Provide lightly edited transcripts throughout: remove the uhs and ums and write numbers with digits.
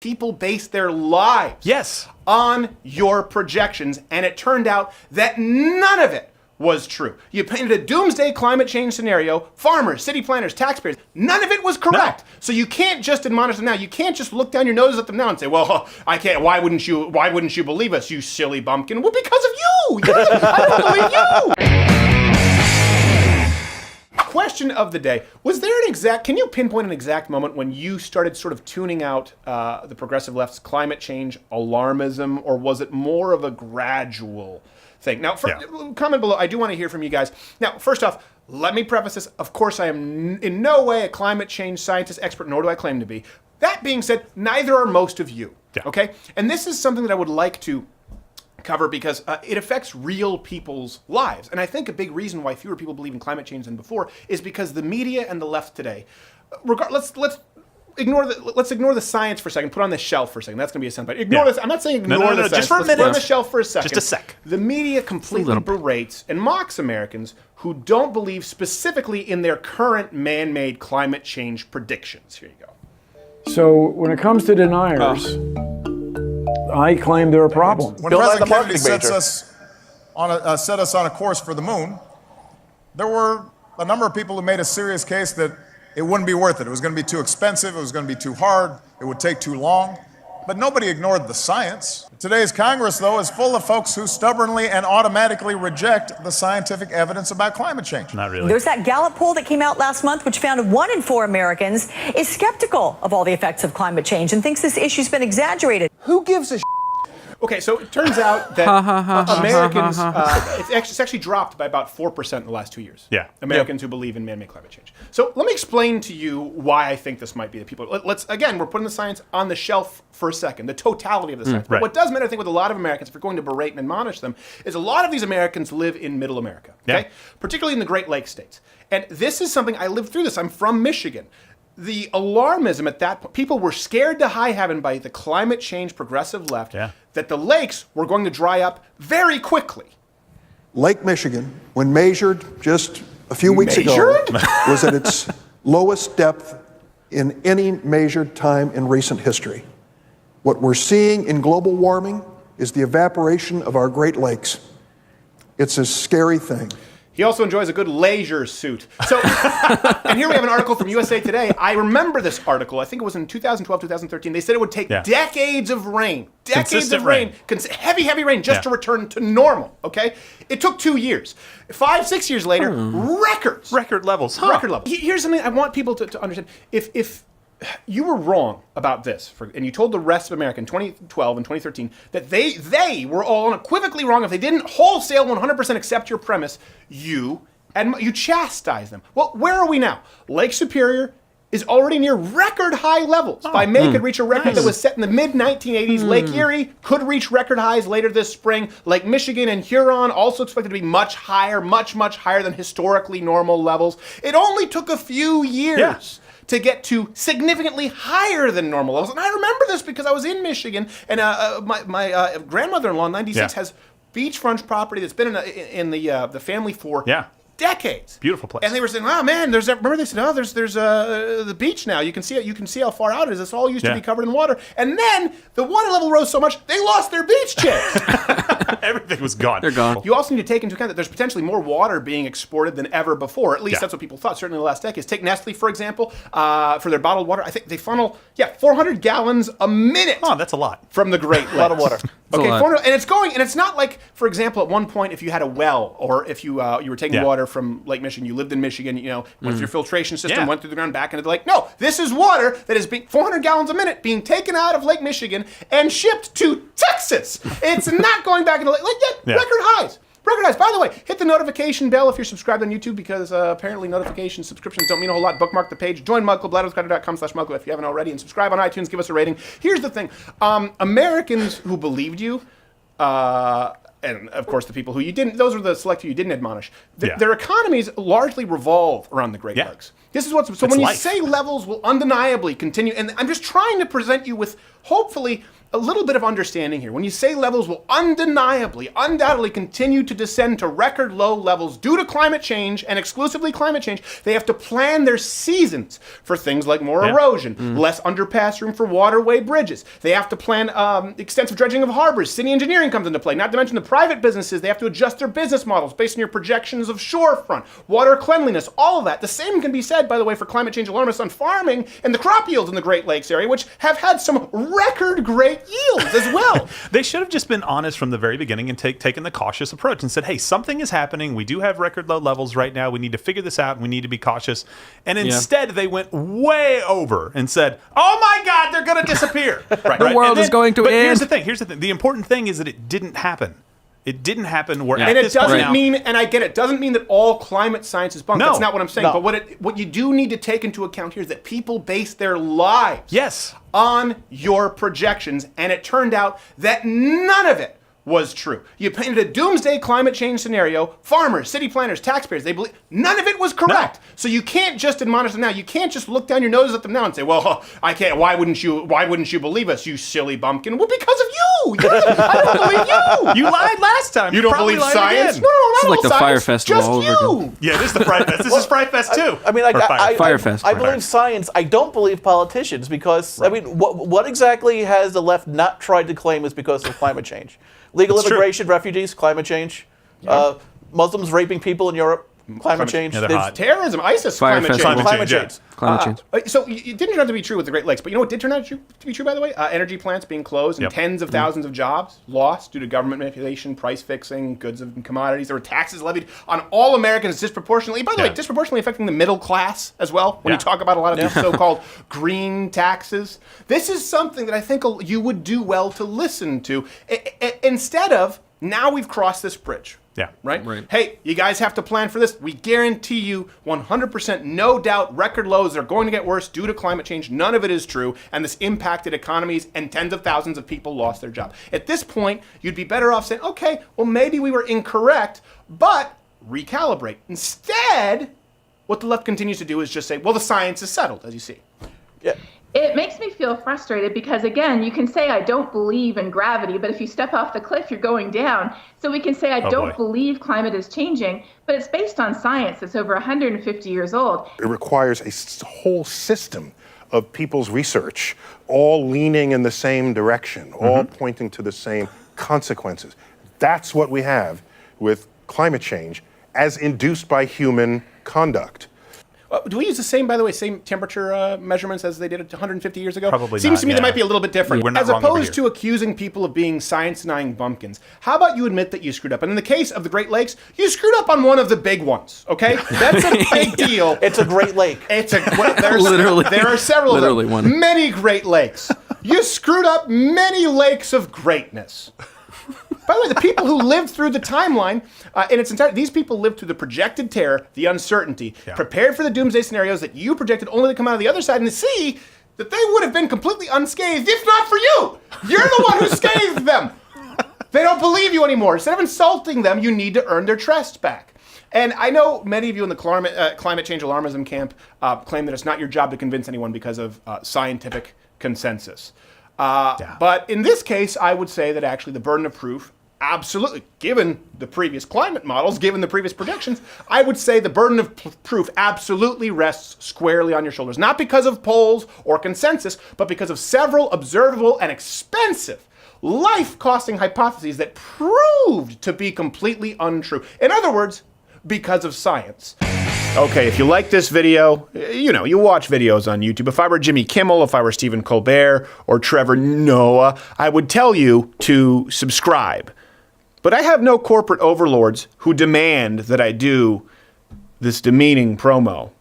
people base their lives on your projections, and it turned out that none of it was true. You painted a doomsday climate change scenario, farmers, city planners, taxpayers, none of it was correct. No. So you can't just admonish them now. You can't just look down your noses at them now and say, well, I can't, why wouldn't you believe us, you silly bumpkin? Well, because of you! I don't believe you! Question of the day. Was there can you pinpoint an exact moment when you started sort of tuning out the progressive left's climate change alarmism, or was it more of a gradual thing? Now, comment below. I do want to hear from you guys. Now, first off, let me preface this. Of course, I am in no way a climate change scientist expert, nor do I claim to be. That being said, neither are most of you. Yeah. Okay? And this is something that I would like to cover because it affects real people's lives. And I think a big reason why fewer people believe in climate change than before is because the media and the left today, let's ignore the science for a second. Put on the shelf for a second. That's going to be a soundbite. Ignore this. I'm not saying ignore the science. Just for a minute. Put on the shelf for a second. Just a sec. The media completely berates and mocks Americans who don't believe specifically in their current man-made climate change predictions. Here you go. So when it comes to deniers, I claim they're a problem. When President Kennedy set us on a course for the moon, there were a number of people who made a serious case that it wouldn't be worth it. It was going to be too expensive. It was going to be too hard. It would take too long. But nobody ignored the science. Today's Congress, though, is full of folks who stubbornly and automatically reject the scientific evidence about climate change. Not really. There's that Gallup poll that came out last month, which found 1 in 4 Americans is skeptical of all the effects of climate change and thinks this issue's been exaggerated. Who gives a Okay, so it turns out that Americans, it's actually dropped by about 4% in the last 2 years. Yeah. Americans who believe in man-made climate change. So let me explain to you why I think this might be the people. Again, we're putting the science on the shelf for a second, the totality of the science. But what does matter, I think, with a lot of Americans, if we're going to berate and admonish them, is a lot of these Americans live in middle America, okay? Particularly in the Great Lakes states. And this is something, I lived through this. I'm from Michigan. The alarmism at that point, people were scared to high heaven by the climate change progressive left that the lakes were going to dry up very quickly. Lake Michigan, when measured just a few weeks ago, was at its lowest depth in any measured time in recent history. What we're seeing in global warming is the evaporation of our Great Lakes. It's a scary thing. He also enjoys a good leisure suit. So, and here we have an article from USA Today. I remember this article. I think it was in 2012, 2013. They said it would take decades of rain, heavy rain, just to return to normal, okay? It took 2 years. 5-6 years later, record levels. Record levels. Here's something I want people to understand. If you were wrong about this, and you told the rest of America in 2012 and 2013 that they were all unequivocally wrong, if they didn't wholesale 100% accept your premise, you chastise them. Well, where are we now? Lake Superior is already near record high levels. By May could reach a record that was set in the mid-1980s. Lake Erie could reach record highs later this spring. Lake Michigan and Huron also expected to be much higher, much higher than historically normal levels. It only took a few years to get to significantly higher than normal levels. And I remember this because I was in Michigan, and my grandmother-in-law in 96 has beachfront property that's been in the family for decades. Beautiful place. And they were saying, "Oh man, remember they said, oh, there's the beach now. You can see it. You can see how far out it is. It's all used to be covered in water." And then the water level rose so much they lost their beach chairs. Everything was gone. They're gone. You also need to take into account that there's potentially more water being exported than ever before. At least that's what people thought, certainly in the last decades. Take Nestle, for example, for their bottled water. I think they funnel 400 gallons a minute. Oh, that's a lot. From the Great Lakes. A lot of water. Okay, 400, and it's not like, for example, at one point, if you had a well, or if you were taking water from Lake Michigan, you lived in Michigan, if your filtration system went through the ground back into the lake. No, this is water that is 400 gallons a minute being taken out of Lake Michigan and shipped to Texas. It's not going back into the lake. Record highs. Record highs. By the way, hit the notification bell if you're subscribed on YouTube, because apparently notification subscriptions don't mean a whole lot. Bookmark the page. Join Mug Club, ladderscudder.com/mugclub if you haven't already, and subscribe on iTunes. Give us a rating. Here's the thing. Americans who believed you, and of course the people who you didn't, those are the select few you didn't admonish. Their economies largely revolve around the Great Lakes. This is what's, so when you say levels will undeniably continue, and I'm just trying to present you with, hopefully, a little bit of understanding here. When you say levels will undeniably, undoubtedly continue to descend to record low levels due to climate change and exclusively climate change, they have to plan their seasons for things like more erosion, less underpass room for waterway bridges. They have to plan extensive dredging of harbors. City engineering comes into play. Not to mention the private businesses. They have to adjust their business models based on your projections of shorefront, water cleanliness, all of that. The same can be said, by the way, for climate change alarmists on farming and the crop yields in the Great Lakes area, which have had some record great yields as well. They should have just been honest from the very beginning and taken the cautious approach and said, hey, something is happening. We do have record low levels right now. We need to figure this out and we need to be cautious. And instead they went way over and said, oh my God, they're going to disappear. The world is going to end. Here's the thing. The important thing is that it didn't happen. It didn't happen. We're at And it this point doesn't now. mean, and I get it, doesn't mean that all climate science is bunk. No. That's not what I'm saying. No. But what you do need to take into account here is that people base their lives Yes. on your projections, and it turned out that none of it was true. You painted a doomsday climate change scenario. Farmers, city planners, taxpayers, they believe none of it was correct. No. So you can't just admonish them now. You can't just look down your nose at them now and say, "Well, I can't. Why wouldn't you believe us, you silly bumpkin?" Well, because of you. I don't believe you. You lied last time. You don't probably believe lied science? again. No, not This is like all the science. Fire Festival Just all over you. again. Yeah, this is the Fry Fest. This is Fry Fest too. I mean, like, Or Fire Firefest. I believe science. I don't believe politicians because, I mean, what exactly has the left not tried to claim is because of climate change? Legal It's true. immigration, refugees, climate change. Muslims raping people in Europe, climate change. Yeah, they're There's hot. Terrorism, ISIS, Fire climate festival. change. Climate yeah. change. Climate change. So it didn't turn out to be true with the Great Lakes, but you know what did turn out to be true, by the way? Energy plants being closed and Yep. tens of thousands of jobs lost due to government manipulation, price fixing, goods and commodities. There were taxes levied on all Americans disproportionately. By the way, Yeah. disproportionately affecting the middle class as well. When you Yeah. talk about a lot of these so-called green taxes, this is something that I think you would do well to listen to instead of now we've crossed this bridge. Yeah. Right? Hey, you guys have to plan for this. We guarantee you 100%, no doubt, record lows are going to get worse due to climate change. None of it is true. And this impacted economies and tens of thousands of people lost their job. At this point, you'd be better off saying, okay, well, maybe we were incorrect, but recalibrate. Instead, what the left continues to do is just say, well, the science is settled, as you see. Yeah. It makes me feel frustrated because, again, you can say, I don't believe in gravity, but if you step off the cliff, you're going down. So we can say, I don't believe climate is changing, but it's based on science that's over 150 years old. It requires a whole system of people's research, all leaning in the same direction, all pointing to the same consequences. That's what we have with climate change as induced by human conduct. Do we use the same, by the way, same temperature measurements as they did 150 years ago? Probably Seems not, to me they yeah. might be a little bit different. We're not As wrong over opposed here. to accusing people of being science-denying bumpkins, how about you admit that you screwed up? And in the case of the Great Lakes, you screwed up on one of the big ones, okay? That's a big deal. It's a Great Lake. It's a there's, Literally. There are several Literally of them. one. Many Great Lakes. You screwed up many lakes of greatness. By the way, the people who lived through the timeline in its entirety, these people lived through the projected terror, the uncertainty, prepared for the doomsday scenarios that you projected only to come out of the other side and to see that they would have been completely unscathed if not for you. You're the one who scathed them. They don't believe you anymore. Instead of insulting them, you need to earn their trust back. And I know many of you in the climate change alarmism camp claim that it's not your job to convince anyone because of scientific consensus. But in this case, I would say that actually the burden of proof, absolutely, given the previous climate models, given the previous projections, I would say the burden of proof absolutely rests squarely on your shoulders. Not because of polls or consensus, but because of several observable and expensive life-costing hypotheses that proved to be completely untrue. In other words, because of science. Okay, if you like this video, you watch videos on YouTube. If I were Jimmy Kimmel, if I were Stephen Colbert, or Trevor Noah, I would tell you to subscribe. But I have no corporate overlords who demand that I do this demeaning promo.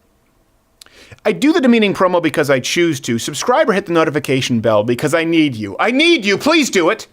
I do the demeaning promo because I choose to. Subscribe or hit the notification bell because I need you. I need you. Please do it.